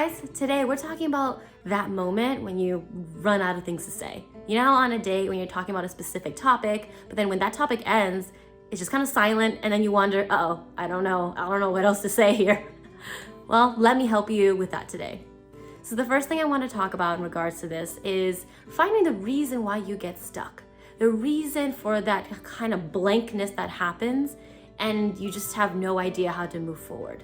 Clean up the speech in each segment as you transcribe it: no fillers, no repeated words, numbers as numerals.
guys, today we're talking about that moment when you run out of things to say. You know, on a date when you're talking about a specific topic, but then when that topic ends, it's just kind of silent and then you wonder, uh-oh, I don't know what else to say here. Well, let me help you with that today. So the first thing I want to talk about in regards to this is finding the reason why you get stuck. The reason for that kind of blankness that happens and you just have no idea how to move forward.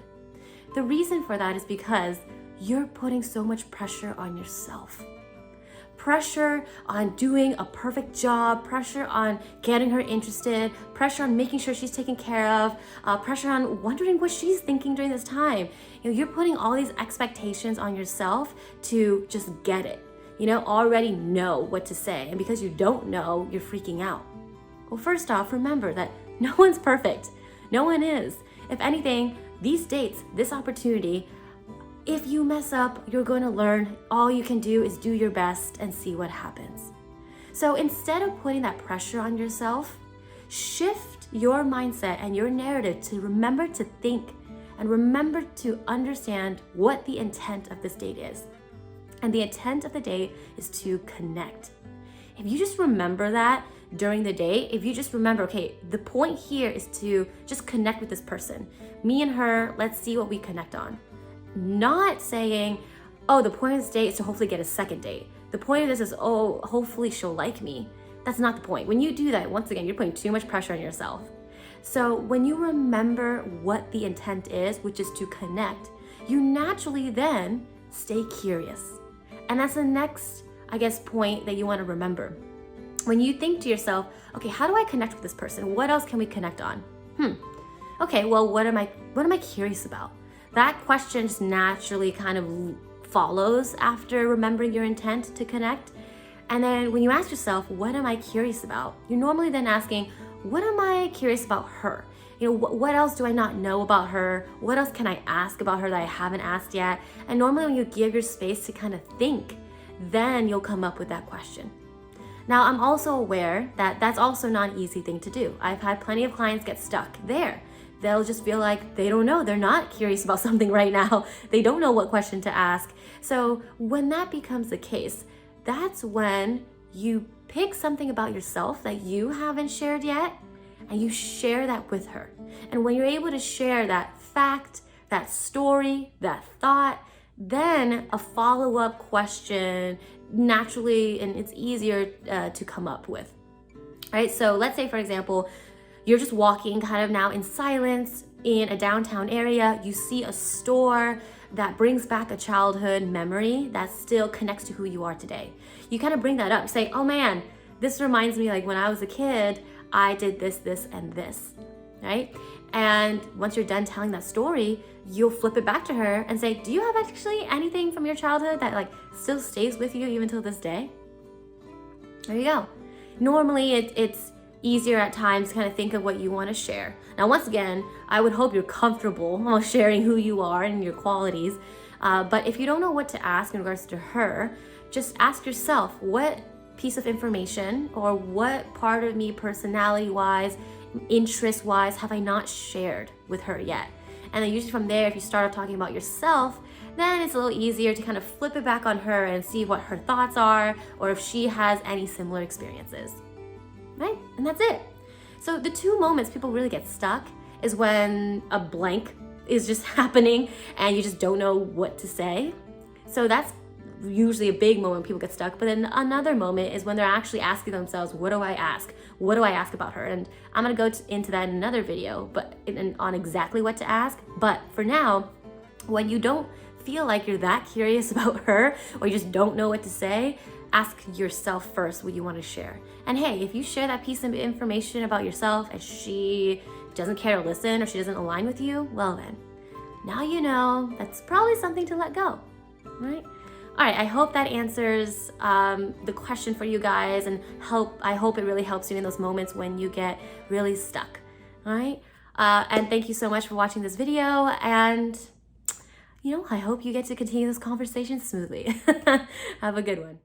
The reason for that is because you're putting so much pressure on yourself. Pressure on doing a perfect job, pressure on getting her interested, pressure on making sure she's taken care of, pressure on wondering what she's thinking during this time. You know, you're putting all these expectations on yourself to just get it. You know, already know what to say. And because you don't know, you're freaking out. Well, first off, remember that no one's perfect. No one is. If anything, these dates, this opportunity, if you mess up, you're going to learn. All you can do is do your best and see what happens. So instead of putting that pressure on yourself, shift your mindset and your narrative to remember to think and remember to understand what the intent of this date is. And the intent of the date is to connect. If you just remember that during the day, if you just remember, okay, the point here is to just connect with this person. Me and her, let's see what we connect on. Not saying, oh, the point of this date is to hopefully get a second date. The point of this is, oh, hopefully she'll like me. That's not the point. When you do that, once again, you're putting too much pressure on yourself. So when you remember what the intent is, which is to connect, you naturally then stay curious. And that's the next, I guess, point that you want to remember. When you think to yourself, okay, how do I connect with this person? What else can we connect on? Okay, well, what am I curious about? That question just naturally kind of follows after remembering your intent to connect. And then when you ask yourself, what am I curious about? You're normally then asking, what am I curious about her? You know, what else do I not know about her? What else can I ask about her that I haven't asked yet? And normally when you give your space to kind of think, then you'll come up with that question. Now, I'm also aware that that's also not an easy thing to do. I've had plenty of clients get stuck there. They'll just feel like they don't know. They're not curious about something right now. They don't know what question to ask. So when that becomes the case, that's when you pick something about yourself that you haven't shared yet, and you share that with her. And when you're able to share that fact, that story, that thought, then a follow-up question naturally, and it's easier to come up with. Right? So let's say, for example, you're just walking kind of now in silence in a downtown area. You see a store that brings back a childhood memory that still connects to who you are today. You kind of bring that up, say, oh man, this reminds me like when I was a kid, I did this, this, and this, right? And once you're done telling that story, you'll flip it back to her and say, do you have actually anything from your childhood that like still stays with you even till this day? There you go. Normally it's easier at times to kind of think of what you want to share. Now, once again, I would hope you're comfortable sharing who you are and your qualities. But if you don't know what to ask in regards to her, just ask yourself, what piece of information or what part of me personality-wise, interest-wise have I not shared with her yet? And then usually from there, if you start off talking about yourself, then it's a little easier to kind of flip it back on her and see what her thoughts are or if she has any similar experiences. Right? And that's it. So the two moments people really get stuck is when a blank is just happening and you just don't know what to say. So that's usually a big moment when people get stuck. But then another moment is when they're actually asking themselves, what do I ask? What do I ask about her? And I'm going to go into that in another video, but on exactly what to ask. But for now, when you don't feel like you're that curious about her or you just don't know what to say, ask yourself first what you want to share. And hey, if you share that piece of information about yourself and she doesn't care to listen or she doesn't align with you, well then, now you know that's probably something to let go, right? All right, I hope that answers the question for you guys and I hope it really helps you in those moments when you get really stuck, all right? And thank you so much for watching this video, and I hope you get to continue this conversation smoothly. Have a good one.